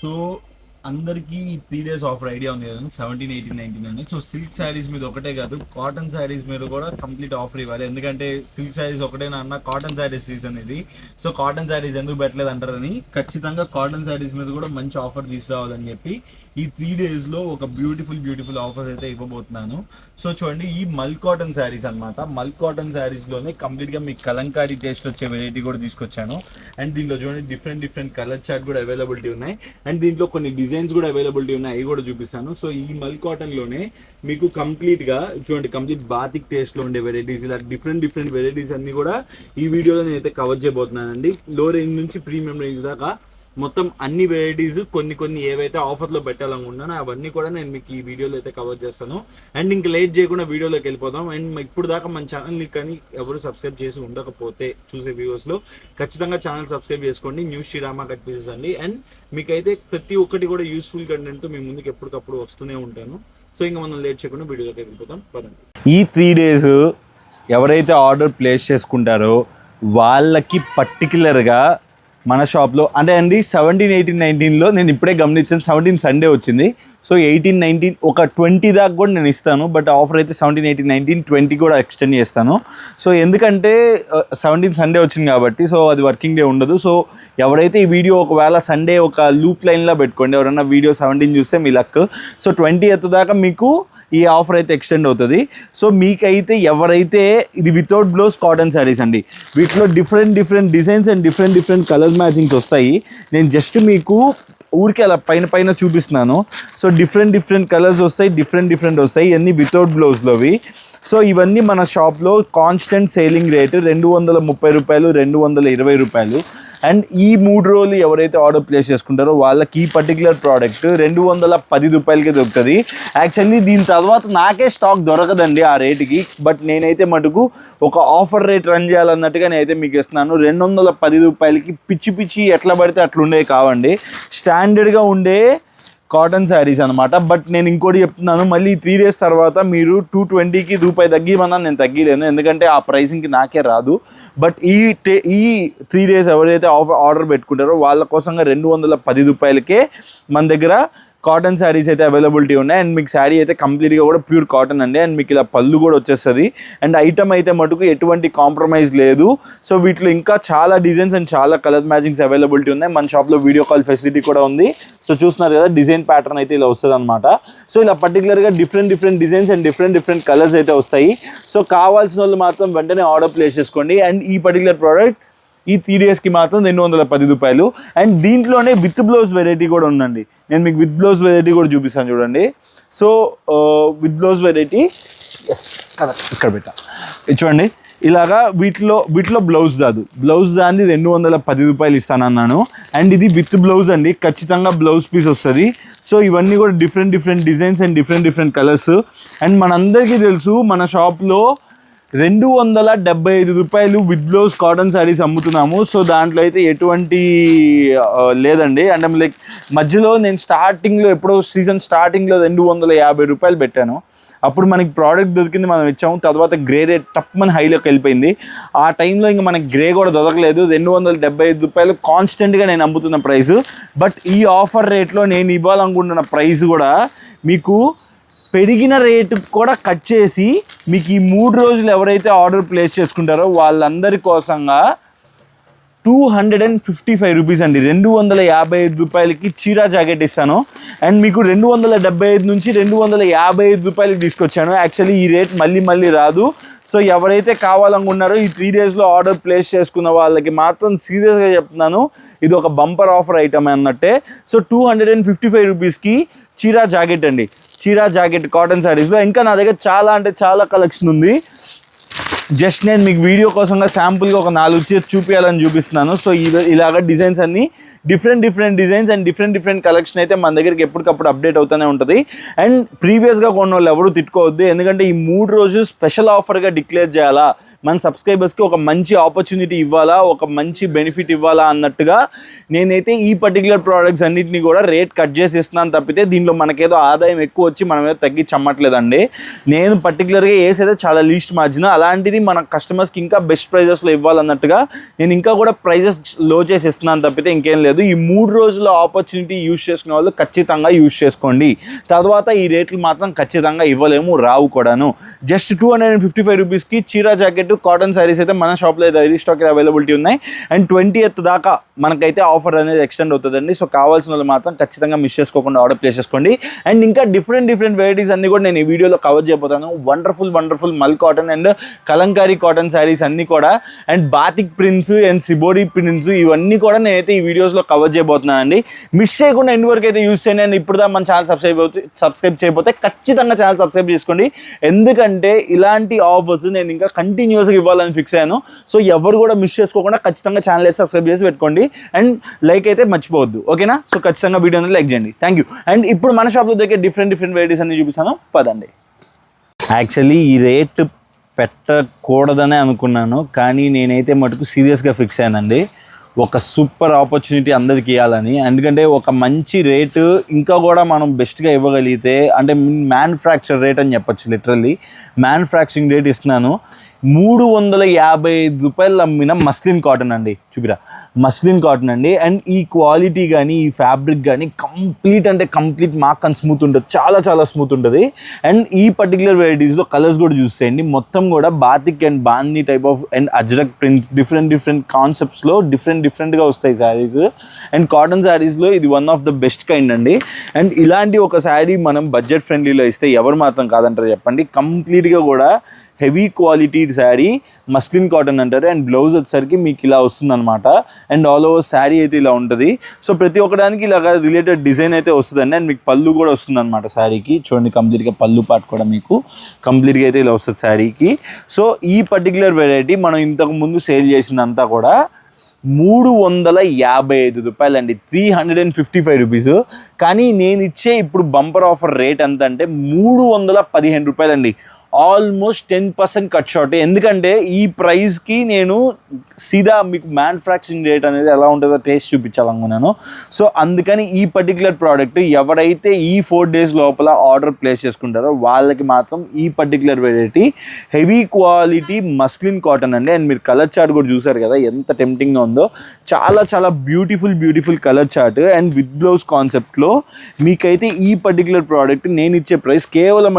So అందరికీ ఈ 3 days offer idea ఉంది కదా, 17, 18, 19 అని. సో సిల్క్ శారీస్ మీద ఒకటే కాదు, కాటన్ శారీస్ మీద కూడా కంప్లీట్ ఆఫర్ ఇవ్వాలి. ఎందుకంటే సిల్క్ శారీస్ ఒకటేనా అన్న, కాటన్ శారీస్ సీజన్ ఇది. సో కాటన్ శారీస్ ఎందుకు పెట్టలేదు అంటారని, ఖచ్చితంగా కాటన్ శారీస్ మీద కూడా మంచి ఆఫర్ తీసుకురావాలని చెప్పి ఈ 3 daysలో ఒక బ్యూటిఫుల్ ఆఫర్ అయితే ఇవ్వబోతున్నాను. సో చూడండి, ఈ మల్ కాటన్ శారీస్ అనమాట. మల్ కాటన్ శారీస్లోనే కంప్లీట్గా మీకు కలంకారీ టేస్ట్ వచ్చే వెరైటీ కూడా తీసుకొచ్చాను. అండ్ దీంట్లో చూడండి డిఫరెంట్ కలర్ చార్ట్ కూడా అవైలబిలిటీ ఉన్నాయి. అండ్ దీంట్లో కొన్ని డిజైన్స్ కూడా అవైలబిలిటీ ఉన్నాయి, అవి కూడా చూపిస్తాను. సో ఈ మల్ కాటన్లోనే మీకు కంప్లీట్గా చూడండి, కంప్లీట్ బాతిక్ టేస్ట్లో ఉండే వెరైటీస్, ఇలా డిఫరెంట్ వెరైటీస్ అన్ని కూడా ఈ వీడియోలో నేనైతే కవర్ చేయబోతున్నానండి. లో రేంజ్ నుంచి ప్రీమియం రేంజ్ దాకా మొత్తం అన్ని వెరైటీస్ కొన్ని ఏవైతే ఆఫర్లో పెట్టాలనుకుంటున్నానో అవన్నీ కూడా నేను మీకు ఈ వీడియోలో అయితే కవర్ చేస్తాను. అండ్ ఇంకా లేట్ చేయకుండా వీడియోలోకి వెళ్ళిపోదాం. అండ్ ఇప్పుడు దాకా మన ఛానల్ని కానీ ఎవరు సబ్స్క్రైబ్ చేసి ఉండకపోతే చూసే వ్యూవర్స్లో ఖచ్చితంగా ఛానల్ సబ్స్క్రైబ్ చేసుకోండి. న్యూస్ శ్రీరామ కట్ పీసెస్ అండి. అండ్ మీకైతే ప్రతి ఒక్కటి కూడా యూస్ఫుల్ కంటెంట్తో మీ ముందుకు ఎప్పటికప్పుడు వస్తూనే ఉంటాను. సో ఇంకా మనం లేట్ చేయకుండా వీడియోలోకి వెళ్ళిపోతాం పదండి. ఈ 3 days ఎవరైతే ఆర్డర్ ప్లేస్ చేసుకుంటారో వాళ్ళకి పర్టికులర్గా మన షాప్లో అంటే అండి 17, 18, 19లో నేను ఇప్పుడే గమనించాను, 17 సండే వచ్చింది. సో 18, 19 ఒక 20 దాకా కూడా నేను ఇస్తాను. బట్ ఆఫర్ అయితే 17, 18, 19, 20 కూడా ఎక్స్టెండ్ చేస్తాను. సో ఎందుకంటే 17 సండే వచ్చింది కాబట్టి, సో అది వర్కింగ్ డే ఉండదు. సో ఎవరైతే ఈ వీడియో ఒకవేళ సండే ఒక లూప్ లైన్లో పెట్టుకోండి, ఎవరైనా వీడియో 17 చూస్తే మీ లక్. సో 20th దాకా మీకు ఈ ఆఫర్ అయితే ఎక్స్టెండ్ అవుతుంది. సో మీకైతే ఎవరైతే ఇది వితౌట్ బ్లౌజ్ కాటన్ శారీస్ అండి, వీటిలో different designs and different colour matchings వస్తాయి. నేను జస్ట్ మీకు ఊరికే అలా పైన చూపిస్తున్నాను. సో డిఫరెంట్ కలర్స్ వస్తాయి, డిఫరెంట్ వస్తాయి, ఇవన్నీ వితౌట్ బ్లౌజ్లోవి. సో ఇవన్నీ మన షాప్లో కాన్స్టెంట్ సేలింగ్ రేటు 230 రూపాయలు, 220 రూపాయలు. అండ్ ఈ 3 రోజులు ఎవరైతే ఆర్డర్ ప్లేస్ చేసుకుంటారో వాళ్ళకి ఈ పర్టికులర్ ప్రోడక్ట్ 210 రూపాయలకే దొరుకుతుంది. యాక్చువల్లీ దీని తర్వాత నాకే స్టాక్ దొరకదండి ఆ రేటుకి. బట్ నేనైతే మటుకు ఒక ఆఫర్ రేట్ రన్ చేయాలన్నట్టుగా నేనైతే మీకు ఇస్తున్నాను. 210 రూపాయలకి పిచ్చి ఎట్లా పడితే అట్లా ఉండేవి కావండి, స్టాండర్డ్గా ఉండే కాటన్ శారీస్ అనమాట. బట్ నేను ఇంకోటి చెప్తున్నాను, మళ్ళీ 3 days తర్వాత మీరు 220కి రూపాయి తగ్గిమన్నా నేను తగ్గిలేను, ఎందుకంటే ఆ ప్రైసింగ్కి నాకే రాదు. బట్ ఈ 3 days ఎవరైతే ఆర్డర్ పెట్టుకుంటారో వాళ్ళ కోసంగా 210 రూపాయలకే మన దగ్గర కాటన్ శారీస్ అయితే అవైలబిలిటీ ఉన్నాయి. అండ్ మీకు శారీ అయితే కంప్లీట్గా కూడా ప్యూర్ కాటన్ అండి. అండ్ మీకు ఇలా పళ్ళు కూడా వచ్చేస్తుంది. అండ్ ఐటమ్ అయితే మటుకు ఎటువంటి కాంప్రమైజ్ లేదు. సో వీటిలో ఇంకా చాలా డిజైన్స్ అండ్ చాలా కలర్ మ్యాచింగ్స్ అవైలబిలిటీ ఉన్నాయి. మన షాప్లో వీడియో కాల్ ఫెసిలిటీ కూడా ఉంది. సో చూస్తున్నారు కదా, డిజైన్ ప్యాటర్న్ అయితే ఇలా వస్తుంది అనమాట. సో ఇలా పర్టికులర్గా different designs and different colours అయితే వస్తాయి. సో కావాల్సిన వాళ్ళు మాత్రం వెంటనే ఆర్డర్ ప్లేస్ చేసుకోండి. అండ్ ఈ పర్టికులర్ ప్రోడక్ట్ ఈ 3 daysకి మాత్రం 210 రూపాయలు. అండ్ దీంట్లోనే విత్ బ్లౌజ్ వెరైటీ కూడా ఉందండి. నేను మీకు విత్ బ్లౌజ్ వెరైటీ కూడా చూపిస్తాను చూడండి. సో విత్ బ్లౌజ్ వెరైటీ ఇక్కడ పెట్టా చూడండి. ఇలాగా వీటిలో బ్లౌజ్ దాన్ని 210 రూపాయలు ఇస్తానన్నాను. అండ్ ఇది విత్ బ్లౌజ్ అండి, ఖచ్చితంగా బ్లౌజ్ పీస్ వస్తుంది. సో ఇవన్నీ కూడా different designs and different colours. And మనందరికీ తెలుసు మన షాప్లో 275 రూపాయలు విత్ బ్లౌజ్ కాటన్ శారీస్ అమ్ముతున్నాము. సో దాంట్లో అయితే ఎటువంటి లేదండి. అంటే లైక్ మధ్యలో నేను స్టార్టింగ్లో ఎప్పుడో సీజన్ స్టార్టింగ్లో 250 రూపాయలు పెట్టాను. అప్పుడు మనకి ప్రోడక్ట్ దొరికింది, మనం ఇచ్చాము. తర్వాత గ్రే రేట్ టప్మని హైలోకి వెళ్ళిపోయింది. ఆ టైంలో ఇంకా మనకి గ్రే కూడా దొరకలేదు. 275 రూపాయలు కాన్స్టెంట్గా నేను అమ్ముతున్న ప్రైస్. బట్ ఈ ఆఫర్ రేట్లో నేను ఇవ్వాలనుకుంటున్న ప్రైస్ కూడా మీకు పెరిగిన రేటు కూడా కట్ చేసి మీకు ఈ 3 రోజులు ఎవరైతే ఆర్డర్ ప్లేస్ చేసుకుంటారో వాళ్ళందరి కోసంగా 255 రూపీస్ అండి, 255 రూపాయలకి చీరా జాకెట్ ఇస్తాను. అండ్ మీకు 275 నుంచి 255 రూపాయలకి తీసుకొచ్చాను. యాక్చువల్లీ ఈ రేట్ మళ్ళీ రాదు. సో ఎవరైతే కావాలనుకున్నారో ఈ 3 daysలో ఆర్డర్ ప్లేస్ చేసుకున్న వాళ్ళకి మాత్రం సీరియస్గా చెప్తున్నాను, ఇది ఒక బంపర్ ఆఫర్ ఐటమ్ అన్నట్టే. సో 255 రూపీస్కి చీరా జాకెట్ అండి, చీరా జాకెట్ కాటన్ శారీస్లో. ఇంకా నా దగ్గర చాలా కలెక్షన్ ఉంది. జస్ట్ నేను మీకు వీడియో కోసంగా శాంపుల్గా ఒక 4 చీరలు చూపించాలని చూపిస్తున్నాను. సో ఇలాగ డిజైన్స్ అన్నీ different designs and different collection అయితే మన దగ్గరికి ఎప్పటికప్పుడు అప్డేట్ అవుతూనే ఉంటుంది. అండ్ ప్రీవియస్గా కొన్న వాళ్ళు ఎవరు తిట్టుకోవద్దు, ఎందుకంటే ఈ 3 రోజులు స్పెషల్ ఆఫర్గా డిక్లేర్ చేయాలా, మన సబ్స్క్రైబర్స్కి ఒక మంచి ఆపర్చునిటీ ఇవ్వాలా, ఒక మంచి బెనిఫిట్ ఇవ్వాలా అన్నట్టుగా నేనైతే ఈ పర్టికులర్ ప్రోడక్ట్స్ అన్నిటిని కూడా రేట్ కట్ చేసి ఇస్తున్నాను తప్పితే దీనిలో మనకేదో ఆదాయం ఎక్కువ వచ్చి మనం ఏదో తగ్గించి అమ్మట్లేదండి. నేను పర్టికులర్గా వేసేదే చాలా లీస్ట్ మార్జిన్, అలాంటిది మన కస్టమర్స్కి ఇంకా బెస్ట్ ప్రైజెస్లో ఇవ్వాలన్నట్టుగా నేను ఇంకా కూడా ప్రైజెస్ లో చేసి ఇస్తున్నాను తప్పితే ఇంకేం లేదు. ఈ 3 రోజుల ఆపర్చునిటీ యూజ్ చేసుకునే వాళ్ళు ఖచ్చితంగా యూజ్ చేసుకోండి. తర్వాత ఈ రేట్లు మాత్రం ఖచ్చితంగా ఇవ్వలేము, రావు కూడాను. జస్ట్ 255 రూపీస్కి చీరా జాకెట్ కాటన్ శారీస్ అయితే మన షాప్లో అయితే రీస్టాక్ అవైలబిలిటీ ఉన్నాయి. అండ్ 20th దాకా మనకైతే ఆఫర్ అనేది ఎక్స్టెండ్ అవుతుందండి. సో కావాల్సిన వాళ్ళు మాత్రం ఖచ్చితంగా మిస్ చేసుకోకుండా ఆర్డర్ ప్లేస్ చేసుకోండి. అండ్ ఇంకా డిఫరెంట్ వెరైటీస్ అన్ని కూడా నేను ఈ వీడియోలో కవర్ చేయబోతాను. వండర్ఫుల్ మల్ cotton and Kalamkari cotton saris అన్ని కూడా, and batik prints and shibori prints ఇవన్నీ కూడా నేనైతే ఈ వీడియోస్లో కవర్ చేయబోతున్నాను అండి. మిస్ చేయకుండా ఎండ్ వరకు అయితే యూస్ చేయండి. అండ్ ఇప్పుడు మన ఛానల్ సబ్స్క్రైబ్ చేయకపోతే ఖచ్చితంగా ఛానల్ సబ్స్క్రైబ్ చేసుకోండి. ఎందుకంటే ఇలాంటి ఆఫర్స్ నేను ఇంకా కంటిన్యూస్గా ఇవ్వాలని ఫిక్స్ అయ్యాను. సో ఎవరు కూడా మిస్ చేసుకోకుండా ఖచ్చితంగా ఛానల్ అయితే సబ్స్క్రైబ్ చేసి పెట్టుకోండి. అండ్ లైక్ అయితే మర్చిపోవద్దు, ఓకేనా? సో ఖచ్చితంగా వీడియోని లైక్ చేయండి. Thank you. అండ్ ఇప్పుడు మన షాప్లో దగ్గర డిఫరెంట్ వెరైటీస్ అన్ని చూపిస్తాను, పదండి. యాక్చువల్లీ ఈ రేట్ పెట్టకూడదనే అనుకున్నాను, కానీ నేనైతే మటుకు సీరియస్గా ఫిక్స్ అయ్యానండి. ఒక సూపర్ ఆపర్చునిటీ అందరికి ఇవ్వాలని. ఎందుకంటే ఒక మంచి రేటు ఇంకా కూడా మనం బెస్ట్గా ఇవ్వగలిగితే, అంటే మ్యానుఫ్యాక్చర్ రేట్ అని చెప్పచ్చు, లిటరల్లీ మ్యానుఫ్యాక్చరింగ్ రేట్ ఇస్తున్నాను. 355 రూపాయలు అమ్మిన మస్లిన్ కాటన్ అండి. చూపిరా, మస్లిన్ కాటన్ అండి. అండ్ ఈ క్వాలిటీ కానీ ఈ ఫ్యాబ్రిక్ కానీ కంప్లీట్ మాక్ అండ్ స్మూత్ ఉంటుంది, చాలా స్మూత్ ఉంటుంది. అండ్ ఈ పర్టికులర్ వెరైటీస్లో కలర్స్ కూడా చూసేయండి. మొత్తం కూడా బాతిక్ అండ్ బాందీ type of and ajrak prints different కాన్సెప్ట్స్లో డిఫరెంట్గా వస్తాయి శారీస్. అండ్ కాటన్ శారీస్లో ఇది one of the best kind అండి. అండ్ ఇలాంటి ఒక శారీ మనం బడ్జెట్ ఫ్రెండ్లీలో ఇస్తే ఎవరు మాత్రం కాదంటారు చెప్పండి. కంప్లీట్గా కూడా heavy quality sari, muslin cotton అంటారు. అండ్ బ్లౌజ్ వచ్చేసరికి మీకు ఇలా వస్తుంది అనమాట. అండ్ ఆల్ ఓవర్ శారీ అయితే ఇలా ఉంటుంది. సో ప్రతి ఒక్కడానికి ఇలా రిలేటెడ్ డిజైన్ అయితే వస్తుందండి. అండ్ మీకు పళ్ళు కూడా వస్తుంది అనమాట శారీకి. చూడండి, కంప్లీట్గా పళ్ళు పాటు కూడా మీకు కంప్లీట్గా అయితే ఇలా వస్తుంది శారీకి. సో ఈ పర్టికులర్ వెరైటీ మనం ఇంతకు ముందు సేల్ చేసిందంతా కూడా 355 రూపాయలు అండి, 355 రూపీస్. కానీ నేను ఇచ్చే ఇప్పుడు బంపర్ ఆఫర్ రేట్ ఎంత అంటే 315 రూపాయలు అండి. Almost 10% cut short. ఎందుకంటే ఈ ప్రైస్కి నేను సీదా మీకు మ్యానుఫ్యాక్చరింగ్ రేట్ అనేది ఎలా ఉంటుందో టేస్ట్ చూపించాలనుకున్నాను. సో అందుకని ఈ పర్టికులర్ ప్రోడక్ట్ ఎవరైతే ఈ 4 days లోపల ఆర్డర్ ప్లేస్ చేసుకుంటారో వాళ్ళకి మాత్రం ఈ particular variety heavy quality muslin cotton అండి. అండ్ మీరు కలర్ చార్ట్ కూడా చూసారు కదా ఎంత టెంప్టింగ్గా ఉందో. చాలా beautiful colour chart and with blouse కాన్సెప్ట్లో మీకైతే ఈ పర్టికులర్ ప్రోడక్ట్ నేను ఇచ్చే ప్రైస్ కేవలం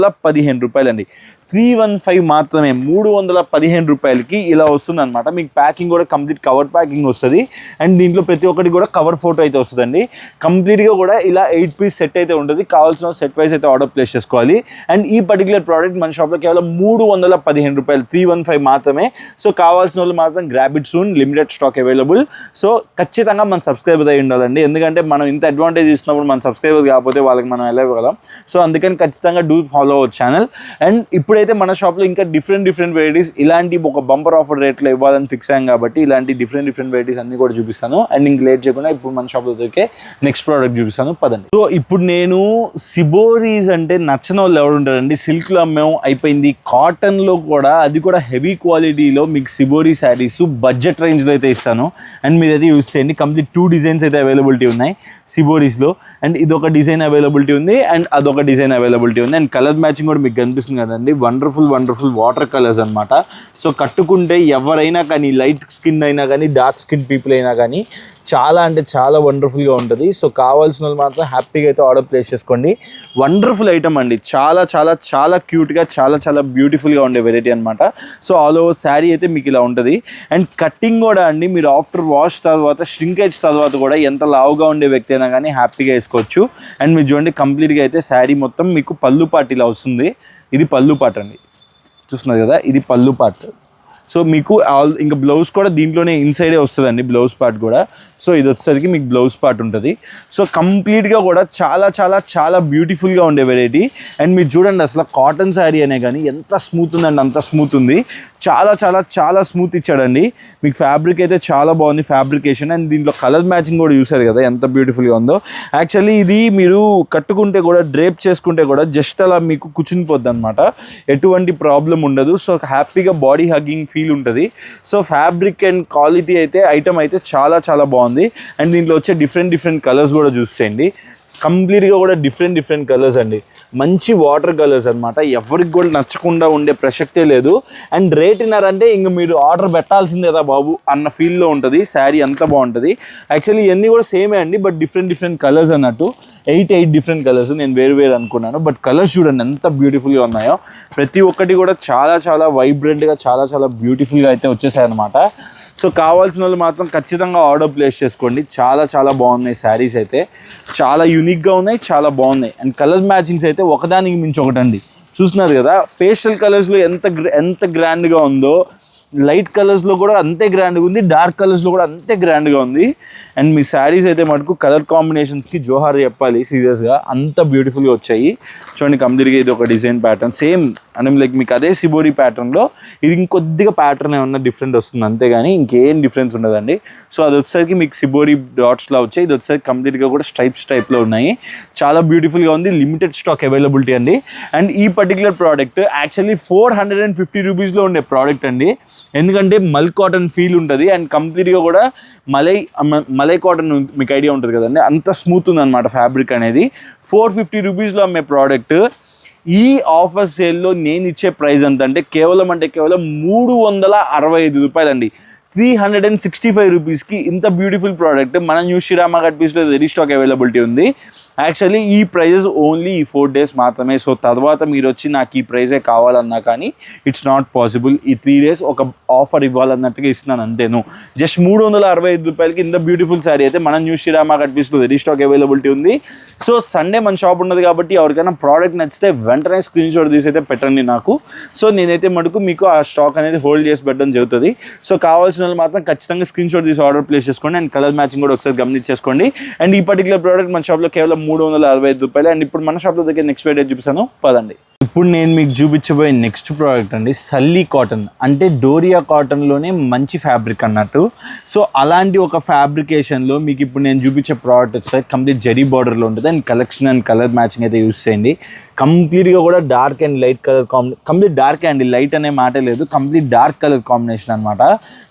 315 రూపాయలండి. 315 మాత్రమే. 315 రూపాయలకి ఇలా వస్తుంది అనమాట. మీకు ప్యాకింగ్ కూడా కంప్లీట్ కవర్ ప్యాకింగ్ వస్తుంది. అండ్ దీంట్లో ప్రతి ఒక్కటి కూడా కవర్ ఫోటో అయితే వస్తుందండి. కంప్లీట్గా కూడా ఇలా 8 piece సెట్ అయితే ఉంటుంది. కావాల్సిన సెట్ వైజ్ అయితే ఆర్డర్ ప్లేస్ చేసుకోవాలి. అండ్ ఈ పర్టికులర్ ప్రోడక్ట్ మన షాప్లో కేవలం 315 రూపాయలు, 315 మాత్రమే. సో కావాల్సిన వాళ్ళు మాత్రం grab it soon, limited stock available. So ఖచ్చితంగా మన సబ్స్క్రైబర్ అయి ఉండాలండి. ఎందుకంటే మనం ఇంత అడ్వాంటేజ్ ఇస్తున్నప్పుడు మన సబ్స్క్రైబర్ కాకపోతే వాళ్ళకి మనం ఎలా ఇవ్వగలం. సో అందుకని ఖచ్చితంగా do follow our channel. And ఇప్పుడైతే మన షాప్లో ఇంకా డిఫరెంట్ వెరైటీస్ ఇలాంటి ఒక బంపర్ ఆఫర్ రేట్లో ఇవ్వాలని ఫిక్స్ అయ్యాం కాబట్టి ఇలాంటి డిఫరెంట్ వెరైటీస్ అన్ని కూడా చూపిస్తాను. అండ్ ఇంక లేట్ చేయకుండా ఇప్పుడు మన షాప్లో దొరికే నెక్స్ట్ ప్రోడక్ట్ చూపిస్తాను, పదండి. సో ఇప్పుడు నేను సిబోరీస్ అంటే నచ్చని వాళ్ళు ఎవరు ఉంటారండి. సిల్క్లో అమ్మేం అయిపోయింది, కాటన్లో కూడా, అది కూడా హెవీ క్వాలిటీలో మీకు సిబోరీ శారీస్ బడ్జెట్ రేంజ్లో అయితే ఇస్తాను. అండ్ మీరు అయితే యూస్ చేయండి. కంప్లీట్ 2 డిజైన్స్ అయితే అవైలబిలిటీ ఉన్నాయి సిబోరీస్లో. అండ్ ఇదొక డిజైన్ అవైలబిలిటీ ఉంది అండ్ అదొక డిజైన్ అవైలబిలిటీ ఉంది. అండ్ కలర్ మ్యాచింగ్ కూడా మీకు కనిపిస్తుంది కదండి. వండర్ఫుల్ వాటర్ కలర్స్ అనమాట. సో కట్టుకుంటే ఎవరైనా కానీ, లైట్ స్కిన్ అయినా కానీ, డార్క్ స్కిన్ పీపుల్ అయినా కానీ చాలా అంటే చాలా వండర్ఫుల్గా ఉంటుంది. సో కావాల్సిన వాళ్ళు మాత్రం హ్యాపీగా అయితే ఆర్డర్ ప్లేస్ చేసుకోండి. వండర్ఫుల్ ఐటమ్ అండి. చాలా క్యూట్గా చాలా బ్యూటిఫుల్గా ఉండే వెరైటీ అనమాట. సో ఆల్ ఓవర్ శారీ అయితే మీకు ఇలా ఉంటుంది. అండ్ కట్టింగ్ కూడా అండి, మీరు ఆఫ్టర్ వాష్ తర్వాత, ష్రింకేజ్ తర్వాత కూడా ఎంత లావుగా ఉండే వ్యక్తి అయినా కానీ హ్యాపీగా వేసుకోవచ్చు. అండ్ మీరు చూడండి, కంప్లీట్గా అయితే శారీ మొత్తం మీకు పళ్ళు పాటు ఇలా వస్తుంది. ఇది పళ్ళు పాట అండి, చూస్తున్నారు కదా, ఇది పళ్ళు పార్ట్. సో మీకు ఇంకా బ్లౌజ్ కూడా దీంట్లోనే ఇన్సైడే వస్తుందండి, బ్లౌజ్ పార్ట్ కూడా. సో ఇది వచ్చేసరికి మీకు బ్లౌజ్ పార్ట్ ఉంటుంది. సో కంప్లీట్గా కూడా చాలా చాలా చాలా బ్యూటిఫుల్గా ఉండే వెరైటీ. అండ్ మీరు చూడండి అసలు కాటన్ శారీ అనే కానీ ఎంత స్మూత్ ఉందండి, అంత స్మూత్ ఉంది. చాలా చాలా చాలా స్మూత్ ఇచ్చాడండి. మీకు ఫ్యాబ్రిక్ అయితే చాలా బాగుంది, ఫ్యాబ్రికేషన్. అండ్ దీంట్లో కలర్ మ్యాచింగ్ కూడా చూసారు కదా ఎంత బ్యూటిఫుల్గా ఉందో. యాక్చువల్లీ ఇది మీరు కట్టుకుంటే కూడా, డ్రేప్ చేసుకుంటే కూడా జస్ట్ అలా మీకు కూర్చునిపోద్ది అనమాట, ఎటువంటి ప్రాబ్లం ఉండదు. సో హ్యాపీగా బాడీ హగ్గింగ్ ఫీల్ ఉంటుంది. సో ఫ్యాబ్రిక్ అండ్ క్వాలిటీ అయితే ఐటమ్ అయితే చాలా చాలా బాగుంది. అండ్ దీంట్లో వచ్చే డిఫరెంట్ కలర్స్ కూడా చూసేయండి. కంప్లీట్గా కూడా డిఫరెంట్ కలర్స్ అండి, మంచి వాటర్ కలర్స్ అనమాట. ఎవరికి కూడా నచ్చకుండా ఉండే ప్రసక్తే లేదు. అండ్ రేట్ విన్నారంటే ఇంక మీరు ఆర్డర్ పెట్టాల్సిందే కదా బాబు అన్న ఫీల్లో ఉంటుంది. శారీ అంత బాగుంటుంది. యాక్చువల్లీ ఇవన్నీ కూడా సేమే అండి, బట్ డిఫరెంట్ కలర్స్ అన్నట్టు. 8 డిఫరెంట్ కలర్స్, నేను వేరు అనుకున్నాను, బట్ కలర్స్ చూడండి ఎంత బ్యూటిఫుల్గా ఉన్నాయో. ప్రతి ఒక్కటి కూడా చాలా చాలా వైబ్రెంట్గా, చాలా చాలా బ్యూటిఫుల్గా అయితే వచ్చేసాయి అనమాట. సో కావాల్సిన వాళ్ళు మాత్రం ఖచ్చితంగా ఆర్డర్ ప్లేస్ చేసుకోండి. చాలా చాలా బాగున్నాయి శారీస్ అయితే, చాలా యూనిక్గా ఉన్నాయి, చాలా బాగున్నాయి. అండ్ కలర్ మ్యాచింగ్స్ అయితే ఒకదానికి మించి ఒకటండి. చూస్తున్నారు కదా పేస్టల్ కలర్స్లో ఎంత గ్రాండ్గా ఉందో, లైట్ కలర్స్లో కూడా అంతే గ్రాండ్గా ఉంది, డార్క్ కలర్స్లో కూడా అంతే గ్రాండ్గా ఉంది. అండ్ మీ శారీస్ అయితే మటుకు కలర్ కాంబినేషన్స్కి జోహార్ చెప్పాలి, సీరియస్గా అంత బ్యూటిఫుల్గా వచ్చాయి. చూడండి కంప్లీట్గా ఇది ఒక డిజైన్ ప్యాటర్న్, సేమ్ అంటే లైక్ మీకు అదే సిబోరి ప్యాటర్న్లో ఇది ఇంకొద్దిగా ప్యాటర్న్ ఏమన్నా డిఫరెంట్ వస్తుంది అంతేగాని ఇంకేం డిఫరెన్స్ ఉండదండి. సో అది వచ్చేసరికి మీకు సిబోరి డాట్స్లో వచ్చాయి, ఇది వచ్చేసరికి కంప్లీట్గా కూడా స్ట్రైప్స్ టైప్లో ఉన్నాయి. చాలా బ్యూటిఫుల్గా ఉంది, లిమిటెడ్ స్టాక్ అవైలబిలిటీ అండి. అండ్ ఈ పర్టికులర్ ప్రోడక్ట్ యాక్చువల్లీ 450 రూపీస్లో ఉండే ప్రోడక్ట్ అండి. ఎందుకంటే మల్ కాటన్ ఫీల్ ఉంటుంది. అండ్ కంప్లీట్గా కూడా మలై కాటన్ మీకు ఐడియా ఉంటుంది కదండి, అంత స్మూత్ ఉందన్నమాట ఫ్యాబ్రిక్ అనేది. 450 రూపీస్లో అమ్మే ప్రోడక్ట్ ఈ ఆఫర్ సేల్లో నేను ఇచ్చే ప్రైస్ ఎంత అంటే కేవలం 365 రూపాయలండి. 365 రూపీస్కి ఇంత బ్యూటిఫుల్ ప్రోడక్ట్ మన న్యూ శ్రీరామ కట్ పీస్లో రెడీ స్టాక్ అవైలబిలిటీ ఉంది. యాక్చువల్లీ ఈ ప్రైజెస్ ఓన్లీ ఈ 4 days మాత్రమే. సో తర్వాత మీరు వచ్చి నాకు ఈ ప్రైజే కావాలన్నా కానీ ఇట్స్ నాట్ పాసిబుల్. ఈ 3 days ఒక ఆఫర్ ఇవ్వాలన్నట్టుగా ఇస్తున్నాను అంతేను. జస్ట్ 365 రూపాయలకి ఇంత బ్యూటిఫుల్ శారీ అయితే మన న్యూ శ్రీరామ కట్ పీస్లో రెడీ స్టాక్ అవైలబిలిటీ ఉంది. సో సండే మన షాప్ ఉన్నది కాబట్టి ఎవరికైనా ప్రోడక్ట్ నచ్చితే వెంటనే స్క్రీన్ షాట్ తీసి అయితే పెట్టండి నాకు. సో నేనైతే మటుకు మీకు ఆ స్టాక్ అనేది హోల్డ్ చేసి పెట్టడం జరుగుతుంది. సో కావాల్సిన వాళ్ళు మాత్రం ఖచ్చితంగా స్క్రీన్ షాట్ తీసి ఆర్డర్ ప్లేస్ చేసుకోండి. అండ్ కలర్ మ్యాచింగ్ కూడా ఒకసారి గమనించేసుకోండి. అండ్ ఈ పర్టికులర్ ప్రోడక్ట్ మన షాప్లో కేవలం 365 రూపాయలు. అండ్ ఇప్పుడు మన షాప్లో దగ్గర నెక్స్ట్ వీడియో చూపిస్తాను పదండి. ఇప్పుడు నేను మీకు చూపించబోయే నెక్స్ట్ ప్రోడక్ట్ అండి సల్లీ కాటన్, అంటే డోరియా కాటన్లోనే మంచి ఫ్యాబ్రిక్ అన్నట్టు. సో అలాంటి ఒక ఫ్యాబ్రికేషన్లో మీకు ఇప్పుడు నేను చూపించే ప్రోడక్ట్ వచ్చేసి కంప్లీట్ జరీ బార్డర్లో ఉంటుంది. And collection and colour matching అయితే యూస్ చేయండి. కంప్లీట్గా కూడా dark and light colour complete dark అండి, లైట్ అనే మాటే లేదు, కంప్లీట్ డార్క్ కలర్ కాంబినేషన్ అనమాట.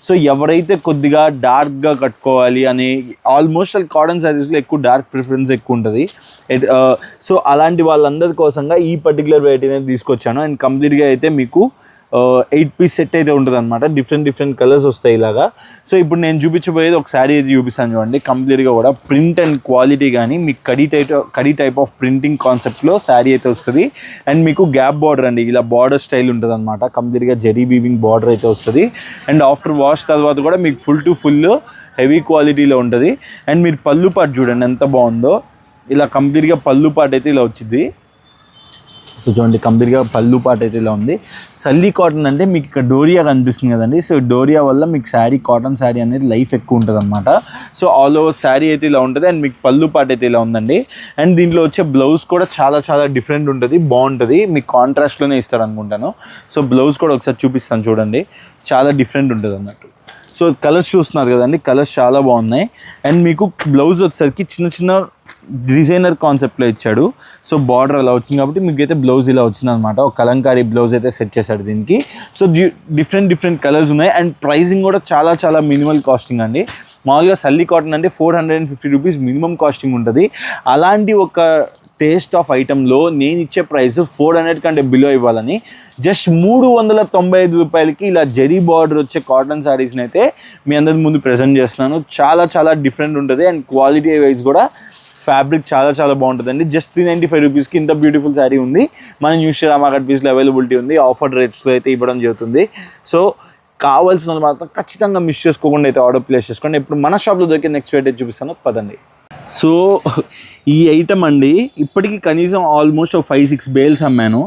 సో ఎవరైతే కొద్దిగా డార్క్గా కట్టుకోవాలి అని ఆల్మోస్ట్ కాటన్ శారీస్లో ఎక్కువ డార్క్ ప్రిఫరెన్స్ ఎక్కువ ఉంటుంది. సో అలాంటి వాళ్ళందరి కోసంగా ఈ పర్టికులర్ వెరైటీ అనేది తీసుకొచ్చాను. అండ్ కంప్లీట్గా అయితే మీకు 8 piece సెట్ అయితే ఉంటుంది అనమాట. డిఫరెంట్ కలర్స్ వస్తాయి ఇలాగా. సో ఇప్పుడు నేను చూపించబోయేది ఒక శారీ అయితే చూపిస్తాను చూడండి. కంప్లీట్గా కూడా ప్రింట్ అండ్ క్వాలిటీ కానీ మీకు కడీ టైప్ ఆఫ్ ప్రింటింగ్ కాన్సెప్ట్లో శారీ అయితే వస్తుంది. అండ్ మీకు గ్యాప్ బార్డర్ అండి, ఇలా బార్డర్ స్టైల్ ఉంటుంది అనమాట. కంప్లీట్గా జరీ వీవింగ్ బార్డర్ అయితే వస్తుంది. అండ్ ఆఫ్టర్ వాష్ తర్వాత కూడా మీకు ఫుల్ టు ఫుల్ హెవీ క్వాలిటీలో ఉంటుంది. అండ్ మీరు పళ్ళు పాటు చూడండి ఎంత బాగుందో, ఇలా కంప్లీట్గా పళ్ళు పాటు అయితే ఇలా వచ్చింది. సో చూడండి కంప్లీట్గా పళ్ళు పాటు అయితే ఇలా ఉంది. సల్లీ కాటన్ అంటే మీకు ఇక్కడ డోరియా కనిపిస్తుంది కదండి. సో డోరియా వల్ల మీకు శారీ, కాటన్ శారీ అనేది లైఫ్ ఎక్కువ ఉంటుంది అనమాట. సో ఆల్ ఓవర్ శారీ అయితే ఇలా ఉంటుంది. అండ్ మీకు పళ్ళు పాటు అయితే ఇలా ఉందండి. అండ్ దీంట్లో వచ్చే బ్లౌజ్ కూడా చాలా చాలా డిఫరెంట్ ఉంటుంది, బాగుంటుంది. మీకు కాంట్రాస్ట్లోనే ఇస్తారు అనుకుంటాను. సో బ్లౌజ్ కూడా ఒకసారి చూపిస్తాను చూడండి, చాలా డిఫరెంట్ ఉంటుంది అన్నట్టు. సో కలర్స్ చూస్తున్నారు కదండి, కలర్స్ చాలా బాగున్నాయి. అండ్ మీకు బ్లౌజ్ వచ్చేసరికి చిన్న డిజైనర్ కాన్సెప్ట్లో ఇచ్చాడు. సో బార్డర్ అలా వచ్చింది కాబట్టి మీకు అయితే బ్లౌజ్ ఇలా వచ్చింది అనమాట. ఒక కలంకారీ బ్లౌజ్ అయితే సెట్ చేశాడు దీనికి. సో డిఫరెంట్ కలర్స్ ఉన్నాయి. అండ్ ప్రైసింగ్ కూడా చాలా చాలా మినిమల్ కాస్టింగ్ అండి. మామూలుగా సల్లీ కాటన్ అంటే 450 రూపీస్ మినిమం కాస్టింగ్ ఉంటుంది. అలాంటి ఒక టేస్ట్ ఆఫ్ ఐటెంలో నేను ఇచ్చే ప్రైస్ 400 కంటే బిలో ఇవ్వాలని జస్ట్ 395 రూపాయలకి ఇలా జరీ బార్డర్ వచ్చే కాటన్ శారీస్ని అయితే మీ అందరి ముందు ప్రజెంట్ చేస్తున్నాను. చాలా చాలా డిఫరెంట్ ఉంటుంది. అండ్ క్వాలిటీ వైజ్ కూడా ఫ్యాబ్రిక్ చాలా చాలా బాగుంటుందండి. జస్ట్ 395 రూపీస్కి ఇంత బ్యూటిఫుల్ శారీ ఉంది. మన న్యూ శ్రీరామ కట్ పీస్లో అవైలబిలిటీ ఉంది. ఆఫర్ రేట్స్లో అయితే ఇవ్వడం జరుగుతుంది. సో కావాల్సిన వాళ్ళు మాత్రం ఖచ్చితంగా మిస్ చేసుకోకుండా అయితే ఆర్డర్ ప్లేస్ చేసుకోండి. ఇప్పుడు మన షాప్లో దొరికే నెక్స్ట్ వెరైటీ చూపిస్తాను పదండి. సో ఈ ఐటమ్ అండి ఇప్పటికీ కనీసం ఆల్మోస్ట్ 5-6 బేల్స్ అమ్మాను.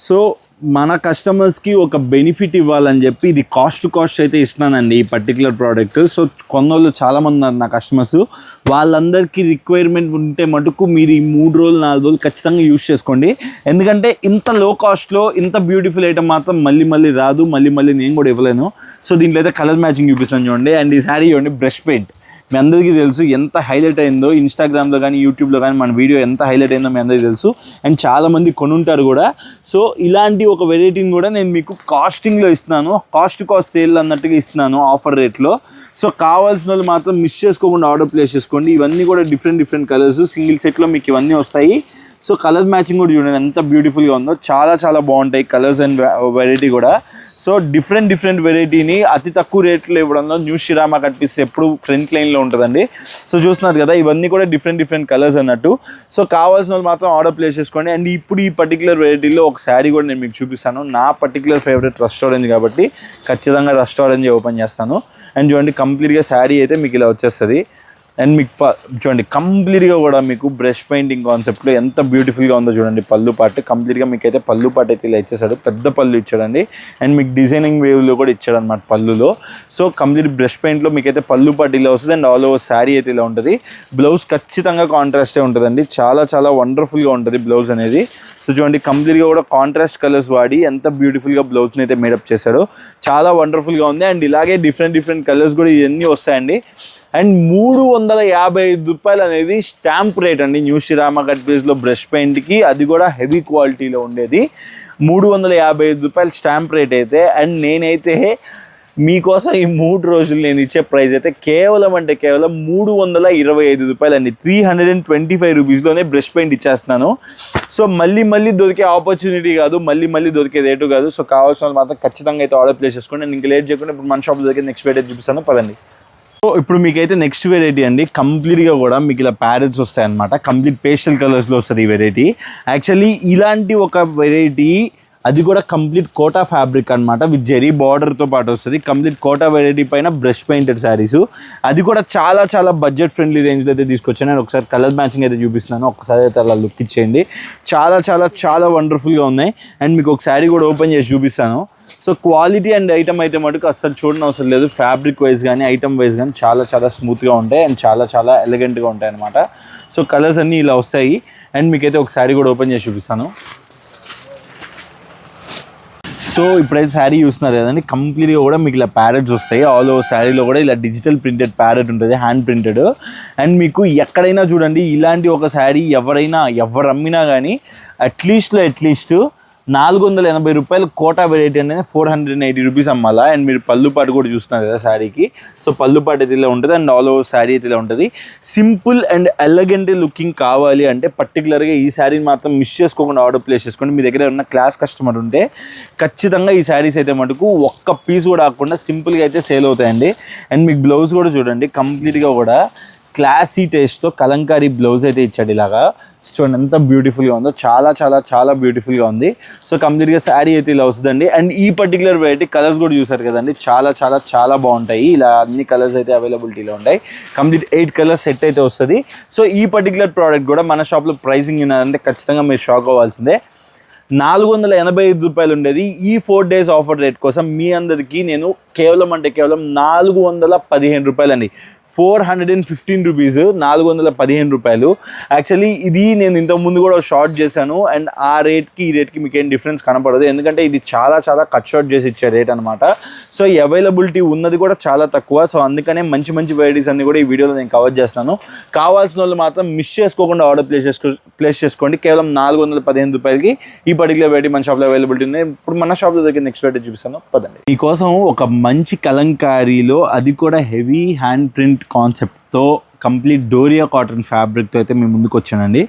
సో మన కస్టమర్స్కి ఒక బెనిఫిట్ ఇవ్వాలని చెప్పి ఇది కాస్ట్ టు కాస్ట్ అయితే ఇస్తున్నానండి ఈ పర్టికులర్ ప్రోడక్ట్. సో కొన్నోళ్ళు చాలామంది ఉన్నారు నా కస్టమర్స్, వాళ్ళందరికీ రిక్వైర్మెంట్ ఉంటే మటుకు మీరు ఈ 3 రోజులు 4 రోజులు ఖచ్చితంగా యూస్ చేసుకోండి. ఎందుకంటే ఇంత లో కాస్ట్లో ఇంత బ్యూటిఫుల్ ఐటమ్ మాత్రం మళ్ళీ రాదు, మళ్ళీ నేను కూడా ఇవ్వలేను. సో దీంట్లో అయితే కలర్ మ్యాచింగ్ చూపిస్తాను చూడండి. అండ్ ఈ శారీ చూడండి బ్రష్ పెయింట్, మీ అందరికీ తెలుసు ఎంత హైలైట్ అయిందో ఇన్స్టాగ్రామ్లో కానీ యూట్యూబ్లో కానీ మన వీడియో ఎంత హైలైట్ అయిందో మీ అందరికీ తెలుసు. అండ్ చాలామంది కొనుంటారు కూడా. సో ఇలాంటి ఒక వెరైటీని కూడా నేను మీకు కాస్టింగ్లో ఇస్తున్నాను, కాస్ట్ సేల్ అన్నట్టుగా ఇస్తున్నాను ఆఫర్ రేట్లో. సో కావాల్సిన వాళ్ళు మాత్రం మిస్ చేసుకోకుండా ఆర్డర్ ప్లేస్ చేసుకోండి. ఇవన్నీ కూడా డిఫరెంట్ కలర్స్, సింగిల్ సెట్లో మీకు ఇవన్నీ వస్తాయి. సో కలర్ మ్యాచింగ్ కూడా చూడండి ఎంత బ్యూటిఫుల్గా ఉందో, చాలా బాగుంటాయి కలర్స్ అండ్ వెరైటీ కూడా. సో డిఫరెంట్ వెరైటీని అతి తక్కువ రేట్లో ఇవ్వడంలో న్యూ శ్రీరామ కనిపిస్తే ఎప్పుడు ఫ్రంట్ లైన్లో ఉంటుందండి. సో చూస్తున్నారు కదా, ఇవన్నీ కూడా డిఫరెంట్ కలర్స్ అన్నట్టు. సో కావాల్సిన వాళ్ళు మాత్రం ఆర్డర్ ప్లేస్ చేసుకోండి. అండ్ ఇప్పుడు ఈ పర్టికులర్ వెరైటీలో ఒక శారీ కూడా నేను మీకు చూపిస్తాను. నా పర్టికులర్ ఫేవరెట్ రెస్టారెంట్ కాబట్టి ఖచ్చితంగా రెస్టారెంట్ ఓపెన్ చేస్తాను. అండ్ చూడండి కంప్లీట్గా శారీ అయితే మీకు ఇలా వచ్చేస్తుంది. అండ్ మీకు చూడండి కంప్లీట్గా కూడా మీకు బ్రష్ పెయింటింగ్ కాన్సెప్ట్లో ఎంత బ్యూటిఫుల్గా ఉందో చూడండి. పళ్ళు పాటు కంప్లీట్గా మీకు అయితే పళ్ళు పాటు అయితే ఇలా ఇచ్చేసాడు, పెద్ద పళ్ళు ఇచ్చాడండి. అండ్ మీకు డిజైనింగ్ వేవ్లో కూడా ఇచ్చాడు అనమాట పళ్ళులో. సో కంప్లీట్ బ్రష్ పెయింట్లో మీకు అయితే పళ్ళు పాటు ఇలా వస్తుంది. అండ్ ఆల్ ఓవర్ శారీ అయితే ఇలా ఉంటుంది. బ్లౌజ్ ఖచ్చితంగా కాంట్రాస్టే ఉంటుందండి, చాలా వండర్ఫుల్గా ఉంటుంది బ్లౌజ్ అనేది. సో చూడండి కంప్లీట్గా కూడా కాంట్రాస్ట్ కలర్స్ వాడి ఎంత బ్యూటిఫుల్గా బ్లౌజ్ని అయితే మేడప్ చేశాడో, చాలా వండర్ఫుల్గా ఉంది. అండ్ ఇలాగే డిఫరెంట్ కలర్స్ కూడా ఇవన్నీ వస్తాయండి. అండ్ 355 రూపాయలు అనేది స్టాంప్ రేట్ అండి న్యూ శ్రీరామ కట్ ప్లేస్లో బ్రష్ పెయింట్కి, అది కూడా హెవీ క్వాలిటీలో ఉండేది. 355 రూపాయలు స్టాంప్ రేట్ అయితే. అండ్ నేనైతే మీకోసం ఈ 3 రోజులు నేను ఇచ్చే ప్రైస్ అయితే కేవలం 325 రూపాయలు అండి. 325 రూపీస్లోనే బ్రష్ పెయింట్ ఇచ్చేస్తున్నాను. సో మళ్ళీ దొరికే ఆపర్చునిటీ కాదు, మళ్ళీ దొరికే రేటు కాదు. సో కావాల్సిన వాళ్ళు మాత్రం ఖచ్చితంగా అయితే ఆర్డర్ ప్లేస్ చేసుకోండి. నేను ఇంకా లేట్ చేయకుండా ఇప్పుడు మన షాప్లో దొరికే నెక్స్ట్ వెరైటీ చూపిస్తాను, పదండి. సో ఇప్పుడు మీకైతే నెక్స్ట్ వెరైటీ అండి, కంప్లీట్గా కూడా మీకు ఇలా ప్యారెట్స్ వస్తాయన్నమాట. కంప్లీట్ పేస్టల్ కలర్స్లో వస్తుంది ఈ వెరైటీ. యాక్చువల్లీ ఇలాంటి ఒక వెరైటీ, అది కూడా కంప్లీట్ కోటా ఫ్యాబ్రిక్ అనమాట, విత్ జెరీ బార్డర్తో పాటు వస్తుంది. కంప్లీట్ కోటా వెరైటీ పైన బ్రష్ పెయింటెడ్ శారీస్, అది కూడా చాలా బడ్జెట్ ఫ్రెండ్లీ రేంజ్లో అయితే తీసుకొచ్చాను. నేను ఒకసారి కలర్ మ్యాచింగ్ అయితే చూపిస్తున్నాను, ఒకసారి అయితే అలా లుక్ ఇచ్చేయండి. చాలా వండర్ఫుల్గా ఉన్నాయి. అండ్ మీకు ఒక శారీ కూడా ఓపెన్ చేసి చూపిస్తాను. సో క్వాలిటీ అండ్ ఐటమ్ అయితే మటుకు అస్సలు చూడడం అవసరం లేదు. ఫ్యాబ్రిక్ వైజ్ కానీ ఐటమ్ వైజ్ కానీ చాలా స్మూత్గా ఉంటాయి అండ్ చాలా ఎలిగెంట్గా ఉంటాయి అనమాట. సో కలర్స్ అన్నీ ఇలా వస్తాయి. అండ్ మీకైతే ఒక శారీ కూడా ఓపెన్ చేసి చూపిస్తాను. సో ఇప్పుడైతే శారీ చూస్తున్నారు కదండి, కంప్లీట్గా కూడా మీకు ఇలా ప్యారెట్స్ వస్తాయి. ఆల్ ఓవర్ శారీలో కూడా ఇలా డిజిటల్ ప్రింటెడ్ ప్యారెట్ ఉంటుంది, హ్యాండ్ ప్రింటెడ్. అండ్ మీకు ఎక్కడైనా చూడండి ఇలాంటి ఒక శారీ ఎవరు అమ్మినా కానీ అట్లీస్ట్ 480 రూపాయలు కోటా వెరైటీ అనేది 480 రూపీస్ అమ్మాలా. అండ్ మీరు పళ్ళు పాటు కూడా చూస్తున్నారు కదా శారీకి. సో పళ్ళు పాటు అయితే ఇలా ఉంటుంది. అండ్ ఆల్ ఓవర్ శారీ అయితే ఇలా ఉంటుంది. సింపుల్ అండ్ ఎలగెంట్ లుకింగ్ కావాలి అంటే పర్టికులర్గా ఈ శారీని మాత్రం మిస్ చేసుకోకుండా ఆర్డర్ ప్లేస్ చేసుకోండి. మీ దగ్గర ఉన్న క్లాస్ కస్టమర్ ఉంటే ఖచ్చితంగా ఈ శారీస్ అయితే మటుకు ఒక్క పీస్ కూడా ఆకుండా సింపుల్గా అయితే సేల్ అవుతాయండి. అండ్ మీకు బ్లౌజ్ కూడా చూడండి కంప్లీట్గా కూడా క్లాసీ టేస్ట్తో కలంకారీ బ్లౌజ్ అయితే ఇచ్చాడు ఇలాగా. చూడండి ఎంత బ్యూటిఫుల్గా ఉందో, చాలా బ్యూటిఫుల్గా ఉంది. సో కంప్లీట్గా శారీ అయితే ఇలా వస్తుందండి. అండ్ ఈ పర్టికులర్ వెరైటీ కలర్స్ కూడా చూసారు కదండి, చాలా బాగుంటాయి. ఇలా అన్ని కలర్స్ అయితే అవైలబిలిటీలో ఉంటాయి. కంప్లీట్ 8 కలర్స్ సెట్ అయితే వస్తుంది. సో ఈ పర్టికులర్ ప్రోడక్ట్ కూడా మన షాప్లో ప్రైసింగ్ ఉన్నదంటే ఖచ్చితంగా మీరు షాక్ అవ్వాల్సిందే. 485 రూపాయలు ఉండేది. ఈ 4 days ఆఫర్ రేట్ కోసం మీ అందరికీ నేను కేవలం 415 రూపాయలు అండి. 415 రూపీస్, 415 రూపాయలు. యాక్చువల్లీ ఇది నేను ఇంతకుముందు కూడా షార్ట్ చేశాను. అండ్ ఆ రేట్కి ఈ రేట్కి మీకు ఏం డిఫరెన్స్ కనపడదు, ఎందుకంటే ఇది చాలా కట్ షార్ట్ చేసి ఇచ్చే రేట్ అనమాట. సో ఈ అవైలబిలిటీ ఉన్నది కూడా చాలా తక్కువ. సో అందుకనే మంచి వెరైటీస్ అన్ని కూడా ఈ వీడియోలో నేను కవర్ చేస్తాను. కావాల్సిన వాళ్ళు మాత్రం మిస్ చేసుకోకుండా ఆర్డర్ ప్లేస్ చేసుకోండి. కేవలం 415 రూపాయలకి ఈ పర్టికులర్ వెరైటీ మన షాప్లో అవైలబిలిటీ ఉంది. ఇప్పుడు మన షాప్లో దగ్గర నెక్స్ట్ వెరైటీ చూపిస్తాను, పదండి. మీకోసం ఒక మంచి కలంకారీలో, అది కూడా హెవీ హ్యాండ్ ప్రింట్ కాన్సెప్ట్తో కంప్లీట్ డోరియా కాటన్ ఫ్యాబ్రిక్తో అయితే మేము ముందుకు వచ్చానండి.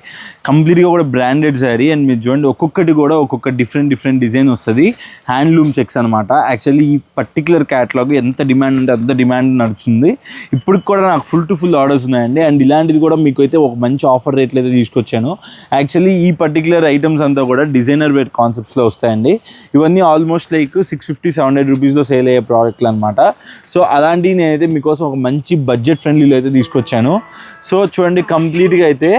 కంప్లీట్గా కూడా బ్రాండెడ్ శారీ. అండ్ మీరు చూడండి ఒక్కొక్కటి కూడా ఒక్కొక్క డిఫరెంట్ డిజైన్ వస్తుంది. హ్యాండ్లూమ్ చెక్స్ అనమాట. యాక్చువల్లీ ఈ పర్టికులర్ క్యాటలాగ్ ఎంత డిమాండ్ ఉంటే అంత డిమాండ్ నడుస్తుంది. ఇప్పుడు కూడా నాకు ఫుల్ ఆర్డర్స్ ఉన్నాయండి. అండ్ ఇలాంటిది కూడా మీకు అయితే ఒక మంచి ఆఫర్ రేట్లు అయితే తీసుకొచ్చాను. యాక్చువల్లీ ఈ పర్టికులర్ ఐటమ్స్ అంతా కూడా డిజైనర్ వేర్ కాన్సెప్ట్స్లో వస్తాయండి. ఇవన్నీ ఆల్మోస్ట్ లైక్ 650-700 రూపీస్లో సేల్ అయ్యే ప్రోడక్ట్లు అనమాట. సో అలాంటివి నేనైతే మీకోసం ఒక మంచి బడ్జెట్ ఫ్రెండ్లీలో అయితే తీసుకొచ్చాను. పెట్టాను. సో చూడండి కంప్లీట్గా అయితే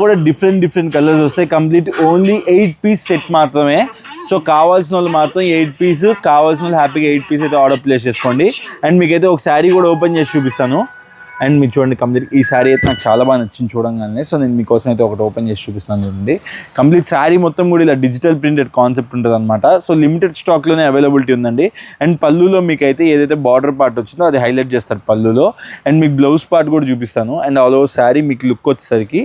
కూడా డిఫరెంట్ కలర్స్ వస్తాయి. కంప్లీట్ ఓన్లీ 8 పీస్ సెట్ మాత్రమే. సో కావాల్సిన వాళ్ళు మాత్రం 8 పీస్, కావాల్సిన వాళ్ళు హ్యాపీగా 8 పీస్ అయితే ఆర్డర్ ప్లేస్ చేసుకోండి. అండ్ మీకైతే ఒక శారీ కూడా ఓపెన్ చేసి చూపిస్తాను. అండ్ మీరు చూడండి కంప్లీట్ ఈ శారీ అయితే నాకు చాలా బాగా నచ్చింది చూడంగానే. సో నేను మీకోసం అయితే ఒకటి ఓపెన్ చేసి చూపిస్తాను చూడండి. కంప్లీట్ శారీ మొత్తం కూడా ఇలా డిజిటల్ ప్రింటెడ్ కాన్సెప్ట్ ఉంటుంది అనమాట. సో లిమిటెడ్ స్టాక్లోనే అవైలబిలిటీ ఉందండి. అండ్ పళ్ళులో మీకు అయితే ఏదైతే బార్డర్ పార్ట్ వచ్చిందో అది హైలైట్ చేస్తారు పళ్ళులో. అండ్ మీకు బ్లౌజ్ పార్ట్ కూడా చూపిస్తాను. అండ్ ఆల్ ఓవర్ శారీ మీకు లుక్ వచ్చేసరికి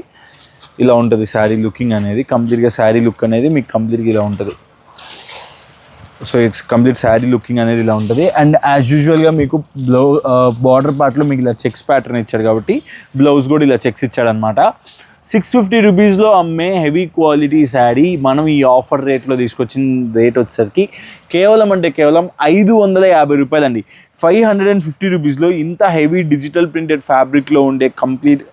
ఇలా ఉంటుంది. శారీ లుకింగ్ అనేది కంప్లీట్గా శారీ లుక్ అనేది మీకు కంప్లీట్గా ఇలా ఉంటుంది. So it's complete sari looking అనేది ఇలా ఉంటుంది. అండ్ యాజ్ యూజువల్గా మీకు బార్డర్ పార్ట్లో మీకు ఇలా చెక్స్ ప్యాటర్న్ ఇచ్చాడు కాబట్టి బ్లౌజ్ కూడా ఇలా చెక్స్ ఇచ్చాడనమాట. 650 రూపీస్లో అమ్మే హెవీ క్వాలిటీ శారీ మనం ఈ ఆఫర్ రేట్లో తీసుకొచ్చిన రేట్ వచ్చేసరికి కేవలం 550 రూపాయలండి. 550 రూపీస్లో ఇంత హెవీ డిజిటల్ ప్రింటెడ్ ఫ్యాబ్రిక్లో ఉండే కంప్లీట్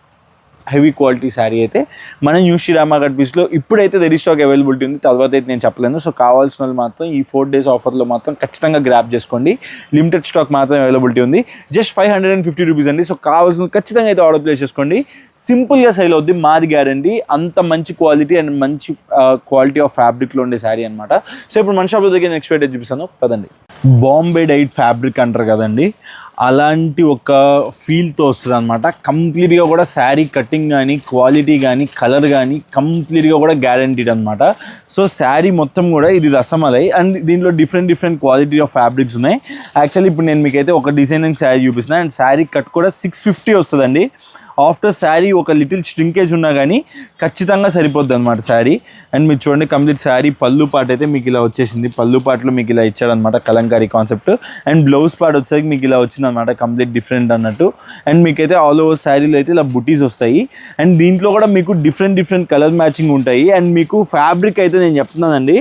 హెవీ క్వాలిటీ శారీ అయితే మన న్యూ శ్రీరామ కట్ పీస్లో ఇప్పుడైతే రెడీ స్టాక్ అవైలబిలిటీ ఉంది. తర్వాత అయితే నేను చెప్పలేను. సో కావాల్సిన వాళ్ళు మాత్రం ఈ 4 days ఆఫర్లో మాత్రం ఖచ్చితంగా గ్రాప్ చేసుకోండి. లిమిటెడ్ స్టాక్ మాత్రం అవైలబిలిటీ ఉంది. జస్ట్ 550 రూపీస్ అండి. సో కావాల్సిన ఖచ్చితంగా అయితే ఆర్డర్ ప్లేస్ చేసుకోండి. సింపుల్గా సేల్ అవుద్ది, మాది గ్యారంటీ. అంత మంచి క్వాలిటీ అండ్ మంచి క్వాలిటీ ఆఫ్ ఫ్యాబ్రిక్లో ఉండే శారీ అనమాట. సో ఇప్పుడు మన షాప్లో దగ్గర నెక్స్ట్ అయితే చూపిస్తాను పదండి. బాంబే డైట్ ఫ్యాబ్రిక్ అంటారు కదండి, అలాంటి ఒక ఫీల్తో వస్తుంది అనమాట. కంప్లీట్గా కూడా శారీ కటింగ్ కానీ క్వాలిటీ కానీ కలర్ కానీ కంప్లీట్గా కూడా గ్యారంటీడ్ అనమాట. సో శారీ మొత్తం కూడా ఇది రసమలై అండ్ దీంట్లో డిఫరెంట్ క్వాలిటీ ఆఫ్ ఫ్యాబ్రిక్స్ ఉన్నాయి. యాక్చువల్లీ ఇప్పుడు నేను మీకైతే ఒక డిజైనింగ్ శారీ చూపిస్తున్నాను. అండ్ శారీ కట్ కూడా 650 వస్తుందండి. ఆఫ్టర్ శారీ ఒక లిటిల్ స్ట్రింకేజ్ ఉన్నా కానీ ఖచ్చితంగా సరిపోద్ది అనమాట శారీ. అండ్ మీరు చూడండి కంప్లీట్ శారీ పళ్ళు పార్ట్ అయితే మీకు ఇలా వచ్చేసింది. పళ్ళు పార్ట్లో మీకు ఇలా ఇచ్చాడనమాట kalamkari concept. And blouse part వచ్చేసరికి మీకు ఇలా వచ్చిందనమాట కంప్లీట్ డిఫరెంట్ అన్నట్టు. అండ్ మీకైతే ఆల్ ఓవర్ శారీలో అయితే ఇలా బుటీస్ వస్తాయి. అండ్ దీంట్లో కూడా మీకు డిఫరెంట్ కలర్ మ్యాచింగ్ ఉంటాయి. అండ్ మీకు ఫ్యాబ్రిక్ అయితే నేను చెప్తున్నానండి,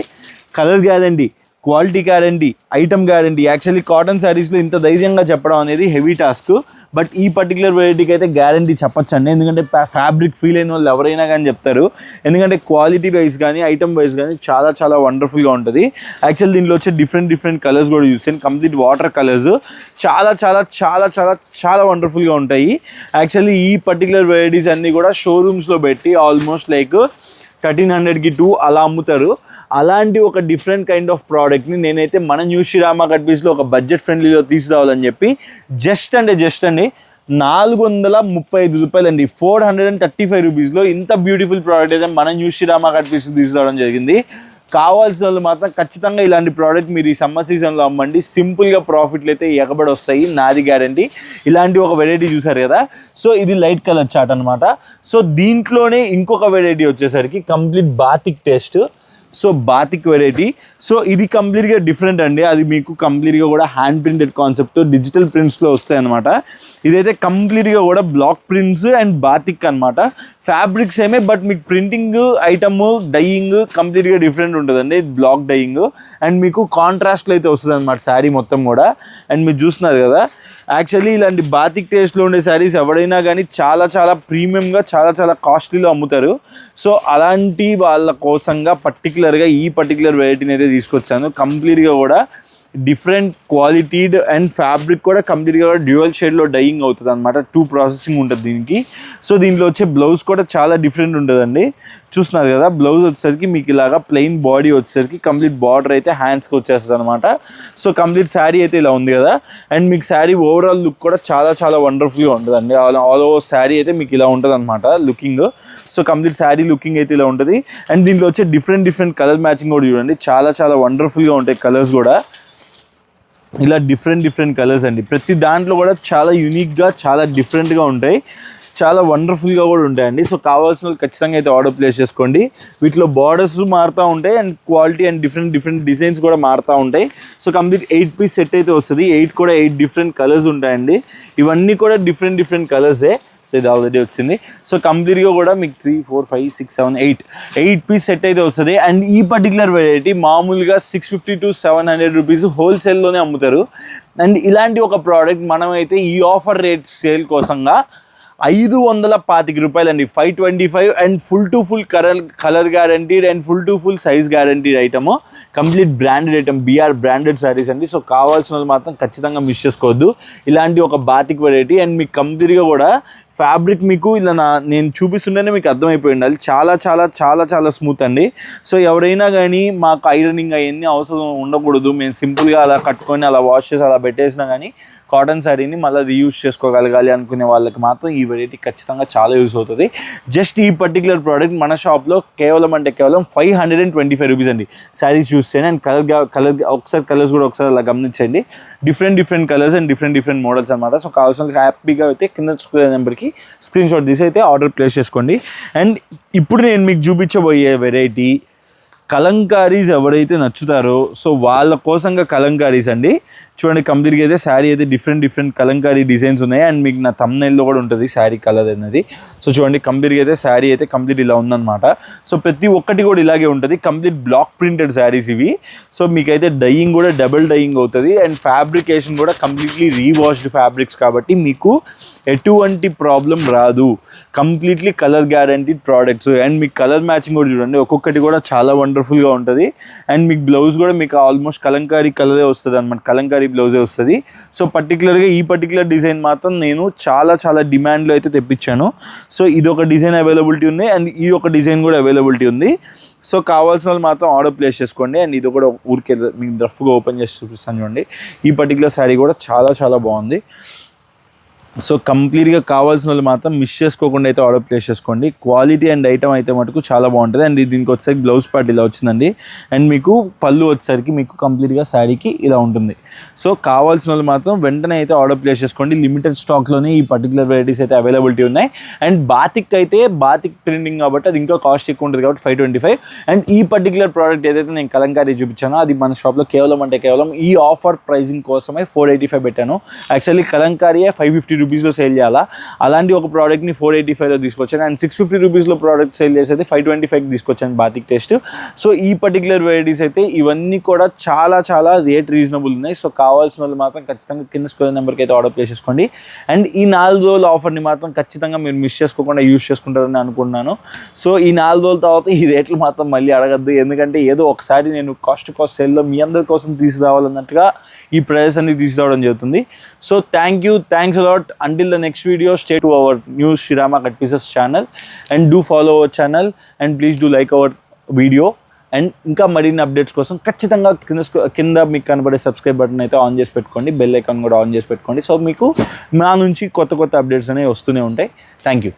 colour guarantee, quality guarantee, item guarantee. Actually cotton శారీస్లో ఇంత ధైర్యంగా చెప్పడం అనేది హెవీ టాస్క్. బట్ ఈ పర్టికులర్ వెరైటీకి అయితే గ్యారంటీ చెప్పొచ్చండి. ఎందుకంటే ఫ్యాబ్రిక్ ఫీల్ అయిన వాళ్ళు ఎవరైనా కానీ చెప్తారు. ఎందుకంటే క్వాలిటీ వైజ్ కానీ ఐటమ్ వైజ్ కానీ చాలా వండర్ఫుల్గా ఉంటుంది. యాక్చువల్లీ దీనిలో వచ్చే డిఫరెంట్ కలర్స్ కూడా చూస్తాను. కంప్లీట్ వాటర్ కలర్స్ చాలా వండర్ఫుల్గా ఉంటాయి. యాక్చువల్లీ ఈ పర్టికులర్ వెరైటీస్ అన్నీ కూడా షోరూమ్స్లో పెట్టి ఆల్మోస్ట్ లైక్ 1300కి 2 అలా అమ్ముతారు. అలాంటి ఒక డిఫరెంట్ కైండ్ ఆఫ్ ప్రోడక్ట్ని నేనైతే మన న్యూ శ్రీరామ కట్ పీస్లో ఒక బడ్జెట్ ఫ్రెండ్లీలో తీసుకురావాలని చెప్పి జస్ట్ అండి 435 రూపాయలండి, 435 రూపీస్లో ఇంత బ్యూటిఫుల్ ప్రోడక్ట్ అయితే మన న్యూ శ్రీరామ కట్ పీస్ తీసుకురావడం జరిగింది. కావాల్సిన వాళ్ళు మాత్రం ఖచ్చితంగా ఇలాంటి ప్రోడక్ట్ మీరు ఈ సమ్మర్ సీజన్లో అమ్మండి. సింపుల్గా ప్రాఫిట్లు అయితే ఎగబడి వస్తాయి, నాది గ్యారంటీ. ఇలాంటి ఒక వెరైటీ చూసారు కదా, సో ఇది లైట్ కలర్ చాట్ అనమాట. సో దీంట్లోనే ఇంకొక వెరైటీ వచ్చేసరికి complete batik taste. So batik variety. So ఇది కంప్లీట్గా డిఫరెంట్ అండి. అది మీకు కంప్లీట్గా కూడా హ్యాండ్ ప్రింటెడ్ కాన్సెప్ట్ డిజిటల్ ప్రింట్స్లో వస్తాయి అనమాట. ఇదైతే కంప్లీట్గా కూడా బ్లాక్ ప్రింట్స్ అండ్ బాతిక్ అనమాట. ఫ్యాబ్రిక్స్ ఏమే, బట్ మీకు ప్రింటింగ్ ఐటమ్ డైయింగ్ కంప్లీట్గా డిఫరెంట్ ఉంటుందండి. బ్లాక్ డైయింగ్ అండ్ మీకు కాంట్రాస్ట్లో అయితే వస్తుంది అనమాట శారీ మొత్తం కూడా. అండ్ మీరు చూస్తున్నారు కదా, యాక్చువల్లీ ఇలాంటి బాతిక్ టేస్ట్లో ఉండే శారీస్ ఎవరైనా కానీ చాలా ప్రీమియంగా చాలా కాస్ట్లీలో అమ్ముతారు. సో అలాంటి వాళ్ళ కోసంగా పర్టికులర్గా ఈ పర్టికులర్ వెరైటీని అయితే తీసుకొచ్చాను. కంప్లీట్గా కూడా డిఫరెంట్ క్వాలిటీడ్ అండ్ ఫ్యాబ్రిక్ కూడా కంప్లీట్గా డ్యూయల్ షేడ్లో డైయింగ్ అవుతుంది అనమాట. 2 ప్రాసెసింగ్ ఉంటుంది దీనికి. సో దీంట్లో వచ్చే బ్లౌజ్ కూడా చాలా డిఫరెంట్ ఉంటుందండి. చూస్తున్నారు కదా, బ్లౌజ్ వచ్చేసరికి మీకు ఇలాగా ప్లెయిన్ బాడీ వచ్చేసరికి కంప్లీట్ బార్డర్ అయితే హ్యాండ్స్కి వచ్చేస్తుంది అనమాట. సో కంప్లీట్ శారీ అయితే ఇలా ఉంది కదా. అండ్ మీకు శారీ ఓవరాల్ లుక్ కూడా చాలా వండర్ఫుల్గా ఉంటుందండి. ఆల్ ఓవర్ శారీ అయితే మీకు ఇలా ఉంటుంది అనమాట looking. So complete sari looking అయితే ఇలా ఉంటుంది. అండ్ దీంట్లో వచ్చే డిఫరెంట్ కలర్ మ్యాచింగ్ కూడా చూడండి, చాలా వండర్ఫుల్గా ఉంటాయి కలర్స్ కూడా. ఇలా డిఫరెంట్ కలర్స్ అండి. ప్రతి దాంట్లో కూడా చాలా యూనిక్గా చాలా డిఫరెంట్గా ఉంటాయి, చాలా వండర్ఫుల్గా కూడా ఉంటాయండి. సో కావాల్సిన వాళ్ళు ఖచ్చితంగా అయితే ఆర్డర్ ప్లేస్ చేసుకోండి. వీటిలో బార్డర్స్ మారుతూ ఉంటాయి and quality and different designs కూడా మారుతూ ఉంటాయి. సో కంప్లీట్ 8 పీస్ సెట్ అయితే వస్తుంది. 8 డిఫరెంట్ కలర్స్ ఉంటాయండి. ఇవన్నీ కూడా డిఫరెంట్ కలర్సే. సో ఇది ఆల్రెడీ వచ్చింది. సో కంప్లీట్గా కూడా మీకు 3, 4, 5, 6, 7, 8 పీస్ సెట్ అయితే వస్తుంది. అండ్ ఈ పర్టికులర్ వెరైటీ మామూలుగా 650 to 700 రూపీస్ హోల్సేల్లోనే అమ్ముతారు. అండ్ ఇలాంటి ఒక ప్రోడక్ట్ మనమైతే ఈ ఆఫర్ రేట్ సేల్ కోసంగా ₹525 అండి, 525 and full to full colour guaranteed and full to full size guaranteed item, complete branded item, BR branded saris అండి. సో కావాల్సిన వాళ్ళు మాత్రం ఖచ్చితంగా మిస్ చేసుకోవద్దు. ఇలాంటి ఒక బాతిక్ వెరైటీ అండ్ మీకు కంప్లీట్గా కూడా ఫ్యాబ్రిక్ మీకు ఇలా నేను చూపిస్తుంటేనే మీకు అర్థమైపోయి ఉండాలి, చాలా చాలా చాలా చాలా స్మూత్ అండి. సో ఎవరైనా కానీ మాకు ఐరనింగ్ అవన్నీ అవసరం ఉండకూడదు, మేము సింపుల్గా అలా కట్టుకొని అలా వాష్ చేసి అలా పెట్టేసినా కానీ కాటన్ శారీని మళ్ళీ రీయూజ్ చేసుకోగలగాలి అనుకునే వాళ్ళకి మాత్రం ఈ వెరైటీ ఖచ్చితంగా చాలా యూస్ అవుతుంది. జస్ట్ ఈ పర్టికులర్ ప్రోడక్ట్ మన షాప్లో కేవలం ₹525 అండి శారీస్ చూస్ చేయండి. అండ్ కలర్ ఒకసారి కలర్స్ కూడా ఒకసారి అలా గమనించండి, different colours and different models అనమాట. సో కావాల్సిన హ్యాపీగా అయితే కింద నెంబర్కి స్క్రీన్ షాట్ తీసి అయితే ఆర్డర్ ప్లేస్ చేసుకోండి. అండ్ ఇప్పుడు నేను మీకు చూపించబోయే వెరైటీ కలంకారీస్ ఎవరైతే నచ్చుతారో సో వాళ్ళ కోసంగా కలంకారీస్ అండి. చూడండి కంప్లీట్గా అయితే శారీ అయితే డిఫరెంట్ కలంకారీ డిజైన్స్ ఉన్నాయి. అండ్ మీకు నా థంబ్నెయిల్లో కూడా ఉంటుంది శారీ కలర్ అనేది. సో చూడండి కంప్లీట్గా అయితే శారీ అయితే కంప్లీట్ ఇలా ఉందన్నమాట. సో ప్రతి ఒక్కటి కూడా ఇలాగే ఉంటుంది, కంప్లీట్ బ్లాక్ ప్రింటెడ్ శారీస్ ఇవి. సో మీకైతే డైయింగ్ కూడా డబుల్ డైయింగ్ అవుతుంది అండ్ ఫ్యాబ్రికేషన్ కూడా కంప్లీట్లీ రీవాష్డ్ ఫ్యాబ్రిక్స్ కాబట్టి మీకు ఎటువంటి ప్రాబ్లం రాదు. Completely colour guaranteed products and మీకు కలర్ మ్యాచింగ్ కూడా చూడండి, ఒక్కొక్కటి కూడా చాలా వండర్ఫుల్గా ఉంటుంది. అండ్ మీకు బ్లౌజ్ కూడా మీకు ఆల్మోస్ట్ కలంకారీ కలరే వస్తుంది అనమాట, కలంకారీ బ్లౌజే వస్తుంది. సో పర్టికులర్గా ఈ పర్టికులర్ డిజైన్ మాత్రం నేను చాలా డిమాండ్లో అయితే తెప్పించాను. సో ఇది ఒక డిజైన్ అవైలబిలిటీ ఉంది అండ్ ఈ ఒక డిజైన్ కూడా అవైలబిలిటీ ఉంది. సో కావాల్సిన వాళ్ళు మాత్రం ఆర్డర్ ప్లేస్ చేసుకోండి. అండ్ ఇది కూడా ఊరికే మీకు రఫ్గా ఓపెన్ చేసి చూపిస్తాను చూడండి. ఈ పర్టికులర్ శారీ కూడా చాలా బాగుంది. సో కంప్లీట్గా కావాల్సిన వాళ్ళు మాత్రం మిస్ చేసుకోకుండా అయితే ఆర్డర్ ప్లేస్ చేసుకోండి. క్వాలిటీ అండ్ ఐటమ్ అయితే మటుకు చాలా బాగుంటుంది. అండ్ దీనికి వచ్చేసరికి బ్లౌజ్ పార్ట్ ఇలా వచ్చిందండి అండ్ మీకు పళ్ళు వచ్చేసరికి మీకు కంప్లీట్గా శారీకి ఇలా ఉంటుంది. సో కావాల్సిన వాళ్ళు మాత్రం వెంటనే అయితే ఆర్డర్ ప్లేస్ చేసుకోండి. లిమిటెడ్ స్టాక్లోనే ఈ పర్టికులర్ వెరైటీస్ అయితే అవైలబిలిటీ ఉన్నాయి. అండ్ బాతిక్ ప్రింటింగ్ కాబట్టి అది ఇంకా కాస్ట్ ఎక్కువ ఉంటుంది కాబట్టి 525. అండ్ ఈ పర్టికులర్ ప్రోడక్ట్ ఏదైతే నేను కలంకారీ చూపించానో అది మన షాప్లో కేవలం ఈ ఆఫర్ ప్రైజింగ్ కోసమే 485 పెట్టాను. యాక్చువల్లీ కలంకారీయే 550 రూపీస్లో సేల్ చేయాలా, అలాంటి ఒక ప్రోడక్ట్ని 485లో తీసుకొచ్చాను. అండ్ 650 రూపీస్లో ప్రోడక్ట్ సేల్ చేసి అయితే 525కి తీసుకొచ్చాను బాతిక్ టేస్ట్. సో ఈ పర్టికులర్ వెరైటీస్ అయితే ఇవన్నీ కూడా చాలా రేట్ రీజనబుల్ ఉన్నాయి. సో కావాల్సిన వాళ్ళు మాత్రం ఖచ్చితంగా కింద స్క్రీన్ నెంబర్కి అయితే ఆర్డర్ ప్లేస్ చేసుకోండి. అండ్ ఈ 4 రోజుల ఆఫర్ని మాత్రం ఖచ్చితంగా మీరు మిస్ చేసుకోకుండా యూజ్ చేసుకుంటారని అనుకుంటున్నాను. సో ఈ 4 రోజుల తర్వాత ఈ రేట్లు మాత్రం మళ్ళీ అడగద్దు, ఎందుకంటే ఏదో ఒకసారి నేను కాస్ట్ సేల్లో మీ అందరి కోసం తీసుకురావాలన్నట్టుగా ఈ ప్రైజెస్ అన్ని తీసుకురావడం జరుగుతుంది. So thanks a lot. Until the next video, stay to our new Shirama Cut Pieces channel and do follow our channel and please do like our video. And ఇంకా మరిన్ని అప్డేట్స్ కోసం ఖచ్చితంగా కింద మీకు కనబడే సబ్స్క్రైబ్ బటన్ అయితే ఆన్ చేసి పెట్టుకోండి, బెల్ ఐకాన్ కూడా ఆన్ చేసి పెట్టుకోండి. సో మీకు మా నుంచి కొత్త అప్డేట్స్ అనేవి వస్తూనే ఉంటాయి. Thank you.